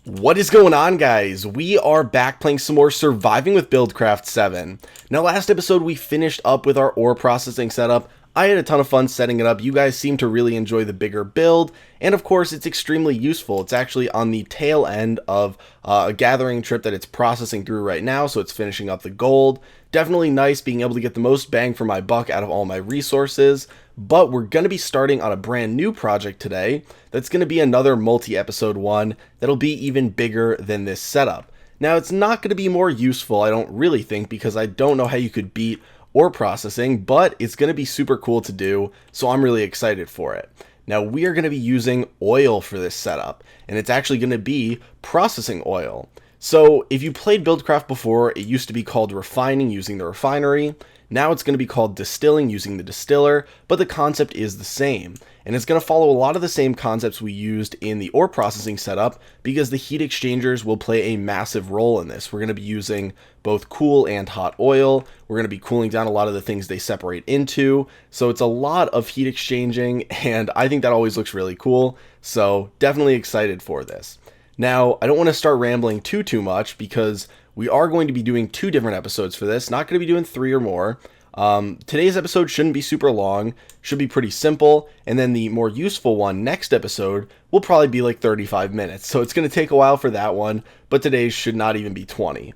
What is going on, guys? We are back playing some more Surviving with BuildCraft 7. Now, last episode we finished up with our ore processing setup. I had a ton of fun setting it up. You guys seem to really enjoy the bigger build, and of course it's extremely useful. It's actually on the tail end of a gathering trip that it's processing through right now, so it's finishing up the gold. Definitely nice being able to get the most bang for my buck out of all my resources, but we're going to be starting on a brand new project today that's going to be another multi-episode one that'll be even bigger than this setup. Now, it's not going to be more useful, I don't really think, because I don't know how you could beat ore processing, but it's going to be super cool to do, so I'm really excited for it. Now, we are going to be using oil for this setup, and it's actually going to be processing oil. So if you played BuildCraft before, it used to be called refining using the refinery. Now it's going to be called distilling using the distiller, but the concept is the same. And it's going to follow a lot of the same concepts we used in the ore processing setup because the heat exchangers will play a massive role in this. We're going to be using both cool and hot oil. We're going to be cooling down a lot of the things they separate into. So it's a lot of heat exchanging, and I think that always looks really cool. So definitely excited for this. Now, I don't want to start rambling too much because we are going to be doing 2 different episodes for this, not going to be doing 3 or more. Today's episode shouldn't be super long, should be pretty simple, and then the more useful one, next episode, will probably be like 35 minutes. So it's going to take a while for that one, but today's should not even be 20.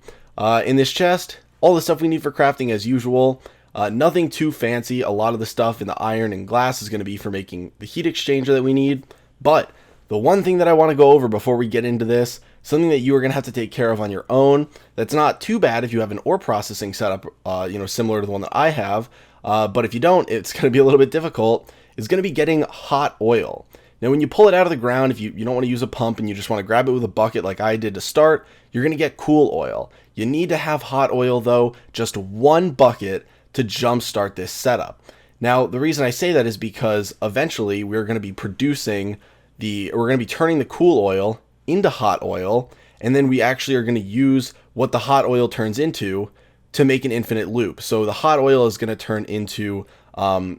In this chest, all the stuff we need for crafting as usual. Nothing too fancy. A lot of the stuff in the iron and glass is going to be for making the heat exchanger that we need, but the one thing that I want to go over before we get into this, something that you are going to have to take care of on your own, that's not too bad if you have an ore processing setup, similar to the one that I have, but if you don't, it's going to be a little bit difficult, is going to be getting hot oil. Now, when you pull it out of the ground, if you don't want to use a pump and you just want to grab it with a bucket like I did to start, you're going to get cool oil. You need to have hot oil, though, just 1 bucket to jumpstart this setup. Now, the reason I say that is because eventually we're going to be producing we're going to be turning the cool oil into hot oil, and then we actually are going to use what the hot oil turns into to make an infinite loop. So the hot oil is going to turn into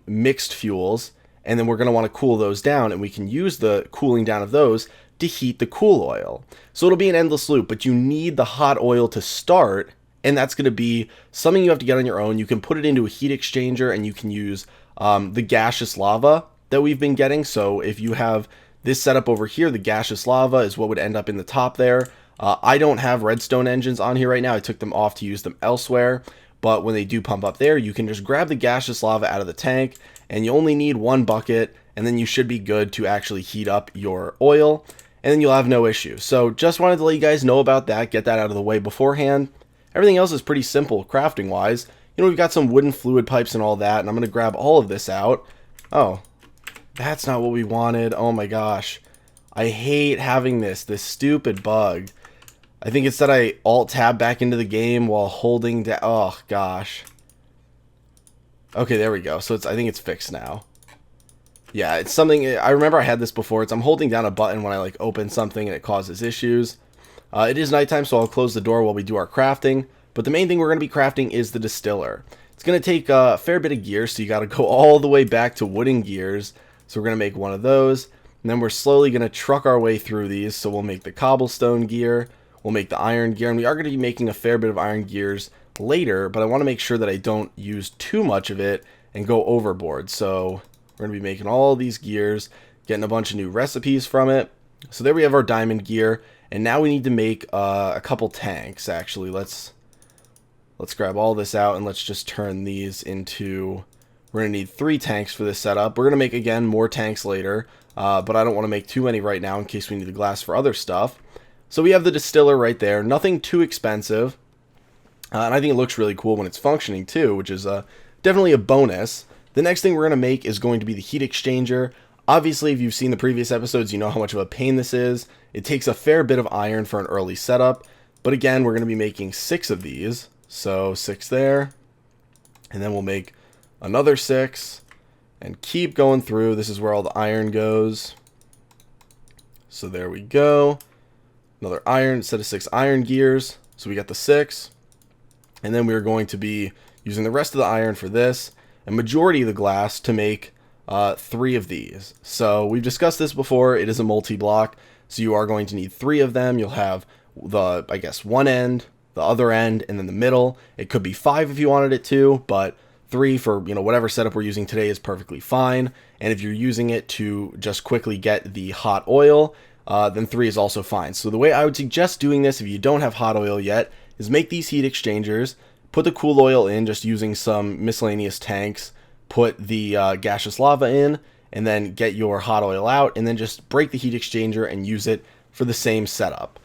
mixed fuels, and then we're going to want to cool those down, and we can use the cooling down of those to heat the cool oil. So it'll be an endless loop, but you need the hot oil to start, and that's going to be something you have to get on your own. You can put it into a heat exchanger, and you can use the gaseous lava that we've been getting. So if you have this setup over here, the gaseous lava is what would end up in the top there. I don't have Redstone Engines on here right now. I took them off to use them elsewhere. But when they do pump up there, you can just grab the gaseous lava out of the tank, and you only need 1 bucket, and then you should be good to actually heat up your oil, and then you'll have no issue. So just wanted to let you guys know about that, get that out of the way beforehand. Everything else is pretty simple crafting-wise. We've got some wooden fluid pipes and all that, and I'm going to grab all of this out. Oh. That's not what we wanted. Oh my gosh. I hate having this stupid bug. I think it's that I alt-tab back into the game while holding down. Oh gosh. Okay, there we go. So I think it's fixed now. Yeah, it's something. I remember I had this before. I'm holding down a button when I open something and it causes issues. It is nighttime, so I'll close the door while we do our crafting. But the main thing we're going to be crafting is the distiller. It's going to take a fair bit of gear, so you got to go all the way back to wooden gears. So we're going to make one of those, and then we're slowly going to truck our way through these. So we'll make the cobblestone gear, we'll make the iron gear, and we are going to be making a fair bit of iron gears later, but I want to make sure that I don't use too much of it and go overboard. So we're going to be making all these gears, getting a bunch of new recipes from it. So there we have our diamond gear, and now we need to make a couple tanks, actually. Let's grab all this out, and let's just turn these into... We're going to need 3 tanks for this setup. We're going to make, again, more tanks later, but I don't want to make too many right now in case we need the glass for other stuff. So we have the distiller right there. Nothing too expensive, and I think it looks really cool when it's functioning too, which is definitely a bonus. The next thing we're going to make is going to be the heat exchanger. Obviously, if you've seen the previous episodes, you know how much of a pain this is. It takes a fair bit of iron for an early setup, but again, we're going to be making 6 of these. So 6 there, and then we'll make another 6, and keep going through. This is where all the iron goes. So there we go. Another iron, instead of 6 iron gears. So we got the 6. And then we're going to be using the rest of the iron for this, and majority of the glass to make 3 of these. So we've discussed this before. It is a multi-block. So you are going to need 3 of them. You'll have the, I guess, one end, the other end, and then the middle. It could be 5 if you wanted it to, but 3 for, you know, whatever setup we're using today is perfectly fine. And if you're using it to just quickly get the hot oil, then 3 is also fine. So the way I would suggest doing this if you don't have hot oil yet is make these heat exchangers, put the cool oil in just using some miscellaneous tanks, put the gaseous lava in, and then get your hot oil out, and then just break the heat exchanger and use it for the same setup.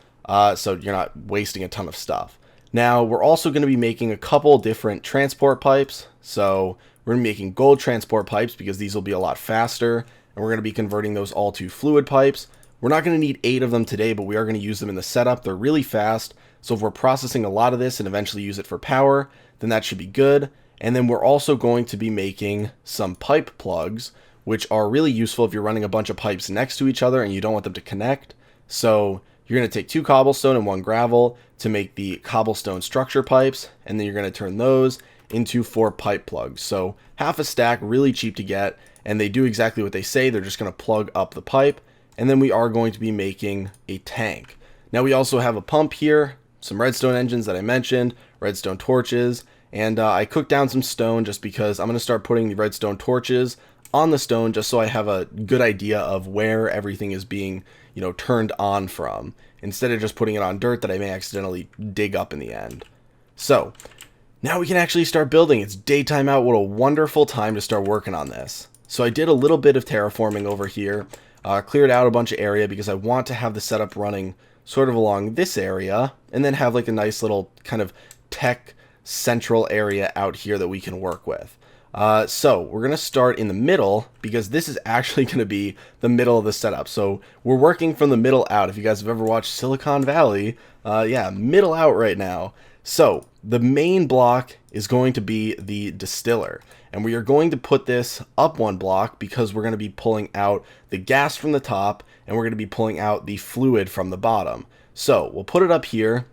So you're not wasting a ton of stuff. Now, we're also going to be making a couple different transport pipes. So we're going to be making gold transport pipes because these will be a lot faster, and we're going to be converting those all to fluid pipes. We're not going to need 8 of them today, but we are going to use them in the setup. They're really fast, so if we're processing a lot of this and eventually use it for power, then that should be good. And then we're also going to be making some pipe plugs, which are really useful if you're running a bunch of pipes next to each other and you don't want them to connect. So you're going to take 2 cobblestone and 1 gravel to make the cobblestone structure pipes, and then you're going to turn those into 4 pipe plugs. So half a stack, really cheap to get, and they do exactly what they say. They're just going to plug up the pipe, and then we are going to be making a tank. Now we also have a pump here, some redstone engines that I mentioned, redstone torches, and I cooked down some stone just because I'm going to start putting the redstone torches on the stone just so I have a good idea of where everything is being, you know, turned on from, instead of just putting it on dirt that I may accidentally dig up in the end. So now we can actually start building. It's daytime out. What a wonderful time to start working on this. So I did a little bit of terraforming over here, cleared out a bunch of area because I want to have the setup running sort of along this area, and then have like a nice little kind of tech central area out here that we can work with. So we're going to start in the middle because this is actually going to be the middle of the setup. So we're working from the middle out. If you guys have ever watched Silicon Valley, yeah, middle out right now. So the main block is going to be the distiller, and we are going to put this up 1 block because we're going to be pulling out the gas from the top, and we're going to be pulling out the fluid from the bottom. So we'll put it up here.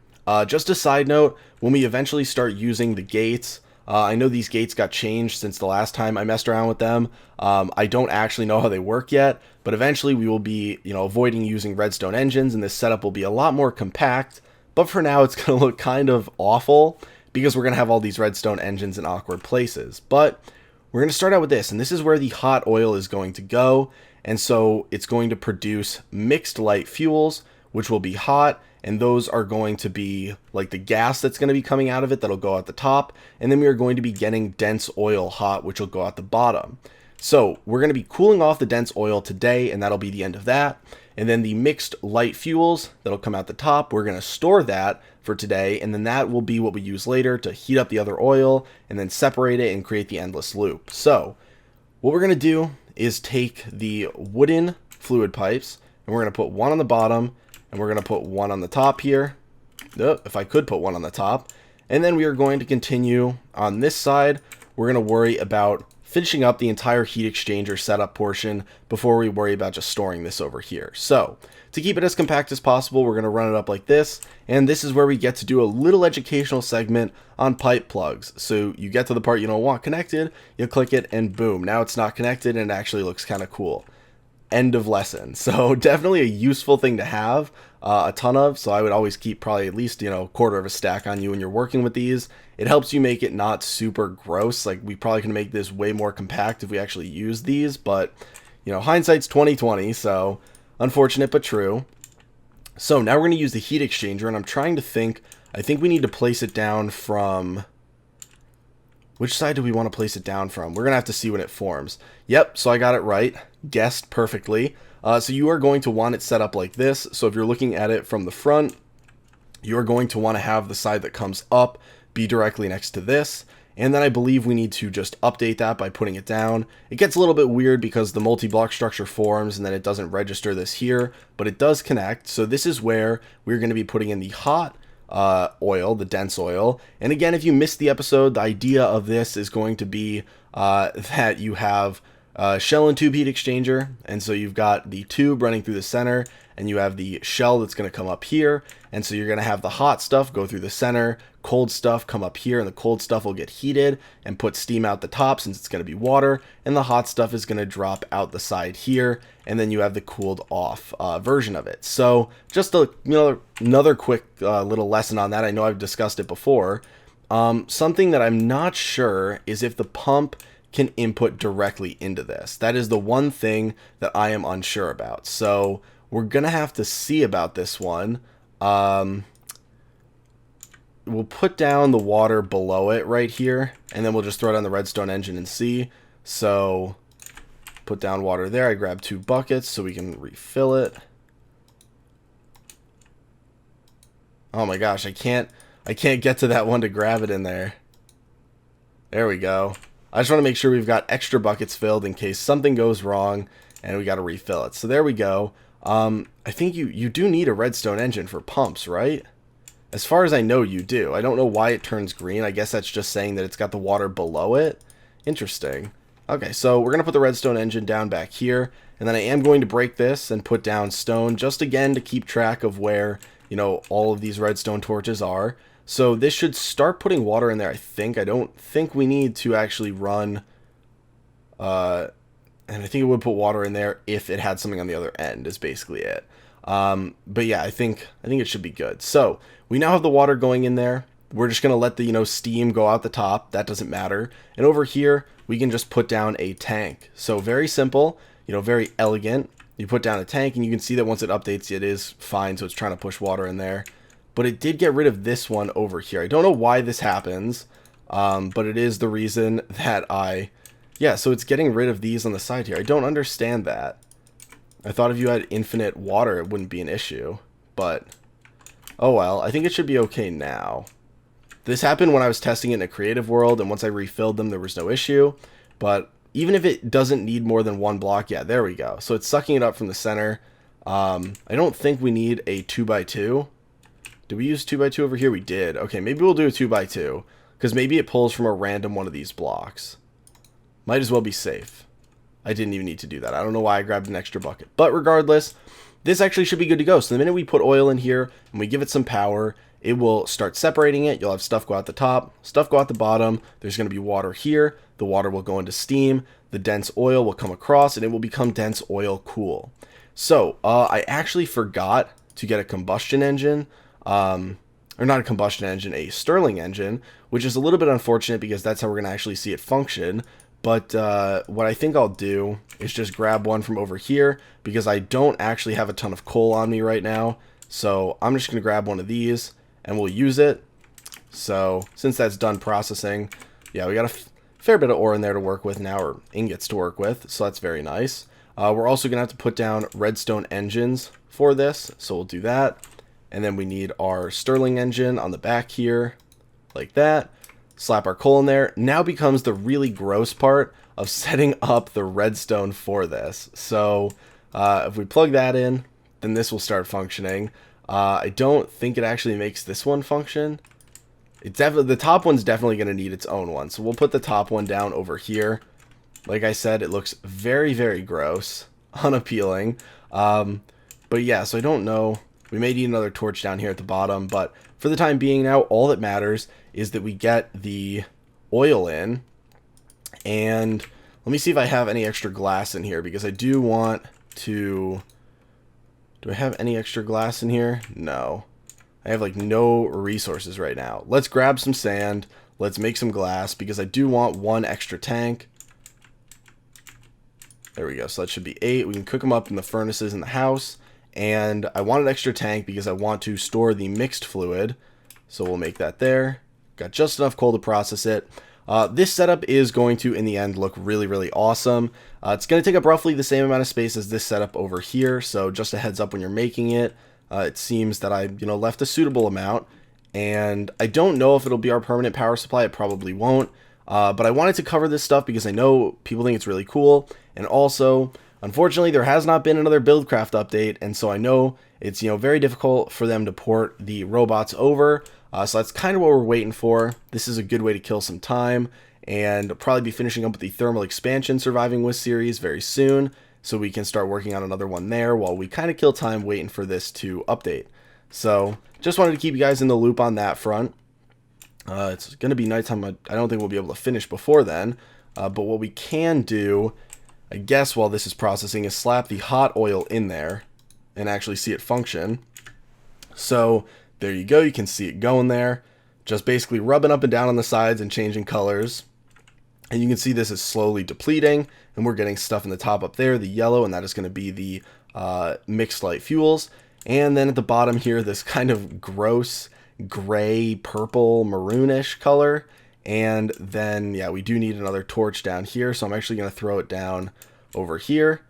Just a side note, when we eventually start using the gates, I know these gates got changed since the last time I messed around with them. I don't actually know how they work yet, but eventually we will be, you know, avoiding using redstone engines, and this setup will be a lot more compact. But for now, it's going to look kind of awful because we're going to have all these redstone engines in awkward places. But we're going to start out with this, and this is where the hot oil is going to go. And so it's going to produce mixed light fuels, which will be hot, and those are going to be like the gas that's going to be coming out of it that'll go out the top, and then we are going to be getting dense oil hot, which will go out the bottom. So we're going to be cooling off the dense oil today, and that'll be the end of that. And then the mixed light fuels that'll come out the top, we're going to store that for today, and then that will be what we use later to heat up the other oil and then separate it and create the endless loop. So what we're going to do is take the wooden fluid pipes, and we're going to put 1 on the bottom, and we're going to put 1 on the top here. If I could put 1 on the top. And then we are going to continue on this side. We're going to worry about finishing up the entire heat exchanger setup portion before we worry about just storing this over here. So to keep it as compact as possible, we're going to run it up like this. And this is where we get to do a little educational segment on pipe plugs. So you get to the part you don't want connected, you click it, and boom, now it's not connected and it actually looks kind of cool. End of lesson. So definitely a useful thing to have a ton of. So I would always keep probably at least, you know, 1/4 of a stack on you when you're working with these. It helps you make it not super gross. Like, we probably can make this way more compact if we actually use these, but you know, hindsight's 20/20, so unfortunate but true. So now we're going to use the heat exchanger, and I'm trying to think. I think we need to place it down from, which side do we want to place it down from? We're going to have to see when it forms. Yep, so I got it right. Guessed perfectly. So you are going to want it set up like this. So if you're looking at it from the front, you're going to want to have the side that comes up be directly next to this. And then I believe we need to just update that by putting it down. It gets a little bit weird because the multi-block structure forms and then it doesn't register this here, but it does connect. So this is where we're going to be putting in the hot oil, the dense oil. And again, if you missed the episode, the idea of this is going to be that you have shell and tube heat exchanger, and so you've got the tube running through the center, and you have the shell that's going to come up here. And so you're going to have the hot stuff go through the center, cold stuff come up here, and the cold stuff will get heated and put steam out the top since it's going to be water, and the hot stuff is going to drop out the side here, and then you have the cooled off version of it. So just another quick little lesson on that. I know I've discussed it before. Something that I'm not sure is if the pump can input directly into this. That is the one thing that I am unsure about. So we're gonna have to see about this one. We'll put down the water below it right here, and then we'll just throw it on the Redstone Engine and see. So put down water there. I grab 2 buckets so we can refill it. Oh my gosh, I can't get to that one to grab it in there. There we go. I just want to make sure we've got extra buckets filled in case something goes wrong and we got to refill it. So there we go. I think you do need a redstone engine for pumps, right? As far as I know, you do. I don't know why it turns green. I guess that's just saying that it's got the water below it. Interesting. Okay, so we're going to put the redstone engine down back here, and then I am going to break this and put down stone just again to keep track of where, you know, all of these redstone torches are. So this should start putting water in there, I think. I don't think we need to actually run, and I think it would put water in there if it had something on the other end, is basically it. But yeah, I think it should be good. So we now have the water going in there. We're just going to let the, you know, steam go out the top. That doesn't matter. And over here, we can just put down a tank. So very simple, you know, very elegant. You put down a tank, and you can see that once it updates, it is fine. So it's trying to push water in there. But it did get rid of this one over here. I don't know why this happens, but it is the reason that yeah, so it's getting rid of these on the side here. I don't understand that. I thought if you had infinite water, it wouldn't be an issue, but oh well. I think it should be okay now. This happened when I was testing it in a creative world, and once I refilled them, there was no issue. But even if it doesn't need more than 1 block, yeah, there we go. So it's sucking it up from the center. I don't think we need a 2x2. Did we use 2x2 over here? We did. Okay, maybe we'll do a 2x2, because maybe it pulls from a random one of these blocks. Might as well be safe. I didn't even need to do that. I don't know why I grabbed an extra bucket. But regardless, this actually should be good to go. So the minute we put oil in here and we give it some power, it will start separating it. You'll have stuff go out the top, stuff go out the bottom. There's going to be water here. The water will go into steam. The dense oil will come across, and it will become dense oil cool. So I actually forgot to get a combustion engine. Or not a combustion engine, a Stirling engine, which is a little bit unfortunate because that's how we're going to actually see it function. But what I think I'll do is just grab one from over here because I don't actually have a ton of coal on me right now. So I'm just going to grab one of these and we'll use it. So since that's done processing, yeah, we got a fair bit of ore in there to work with now, or ingots to work with. So that's very nice. We're also going to have to put down redstone engines for this. So we'll do that. And then we need our Stirling engine on the back here, like that. Slap our coal in there. Now becomes the really gross part of setting up the redstone for this. So if we plug that in, then this will start functioning. I don't think it actually makes this one function. It's definitely, the top one's definitely going to need its own one. So we'll put the top one down over here. Like I said, it looks very, very gross, unappealing. But yeah, so I don't know. We may need another torch down here at the bottom, but for the time being now, all that matters is that we get the oil in. And let me see if I have any extra glass in here, because I do want to... Do I have any extra glass in here? No. I have like no resources right now. Let's grab some sand. Let's make some glass, because I do want one extra tank. There we go. So that should be 8. We can cook them up in the furnaces in the house. And I want an extra tank because I want to store the mixed fluid. So we'll make that there. Got just enough coal to process it. This setup is going to, in the end, look really, really awesome. It's going to take up roughly the same amount of space as this setup over here. So just a heads up when you're making it. It seems that I, left a suitable amount. And I don't know if it'll be our permanent power supply. It probably won't. But I wanted to cover this stuff because I know people think it's really cool. And also, unfortunately, there has not been another BuildCraft update, and so I know it's very difficult for them to port the robots over. So that's kind of what we're waiting for. This is a good way to kill some time, and I'll probably be finishing up with the Thermal Expansion Surviving With series very soon. so we can start working on another one there while we kind of kill time waiting for this to update. So just wanted to keep you guys in the loop on that front. It's going to be nighttime. I don't think we'll be able to finish before then, but what we can do, I guess, while this is processing is slap the hot oil in there and actually see it function. So there you go, you can see it going there, just basically rubbing up and down on the sides and changing colors. And you can see this is slowly depleting, and we're getting stuff in the top up there, the yellow, and that is going to be the mixed light fuels. And then at the bottom here, this kind of gross gray, purple, maroonish color. And then, yeah, we do need another torch down here, so I'm actually going to throw it down over here.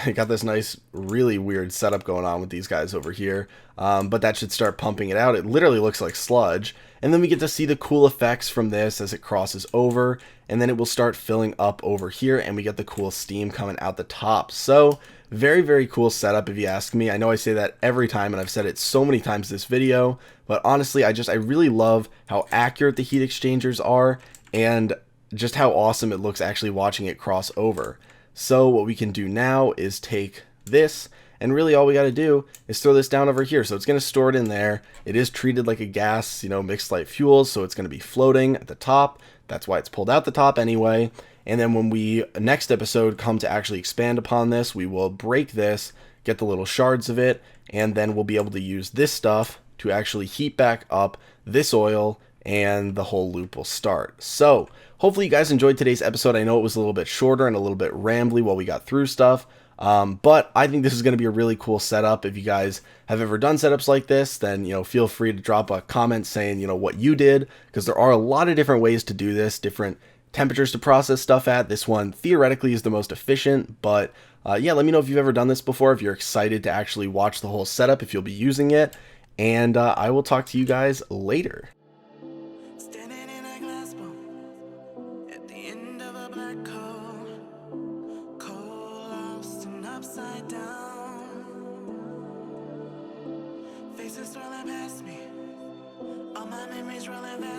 I got this nice, really weird setup going on with these guys over here, but that should start pumping it out. It literally looks like sludge, and then we get to see the cool effects from this as it crosses over, and then it will start filling up over here, and we get the cool steam coming out the top. So very, very cool setup if you ask me. I know I say that every time, and I've said it so many times this video, but honestly, I really love how accurate the heat exchangers are, and just how awesome it looks actually watching it cross over. So what we can do now is take this, and really all we got to do is throw this down over here. So it's going to store it in there. It is treated like a gas, mixed light fuels, so it's going to be floating at the top. That's why it's pulled out the top anyway. And then when we, next episode, come to actually expand upon this, we will break this, get the little shards of it, and then we'll be able to use this stuff to actually heat back up this oil, and the whole loop will start. So hopefully you guys enjoyed today's episode. I know it was a little bit shorter and a little bit rambly while we got through stuff, but I think this is going to be a really cool setup. If you guys have ever done setups like this, then feel free to drop a comment saying what you did, because there are a lot of different ways to do this, different temperatures to process stuff at. This one theoretically is the most efficient, but yeah, let me know if you've ever done this before, if you're excited to actually watch the whole setup, if you'll be using it, and I will talk to you guys later. Faces swirling past me, all my memories rolling back.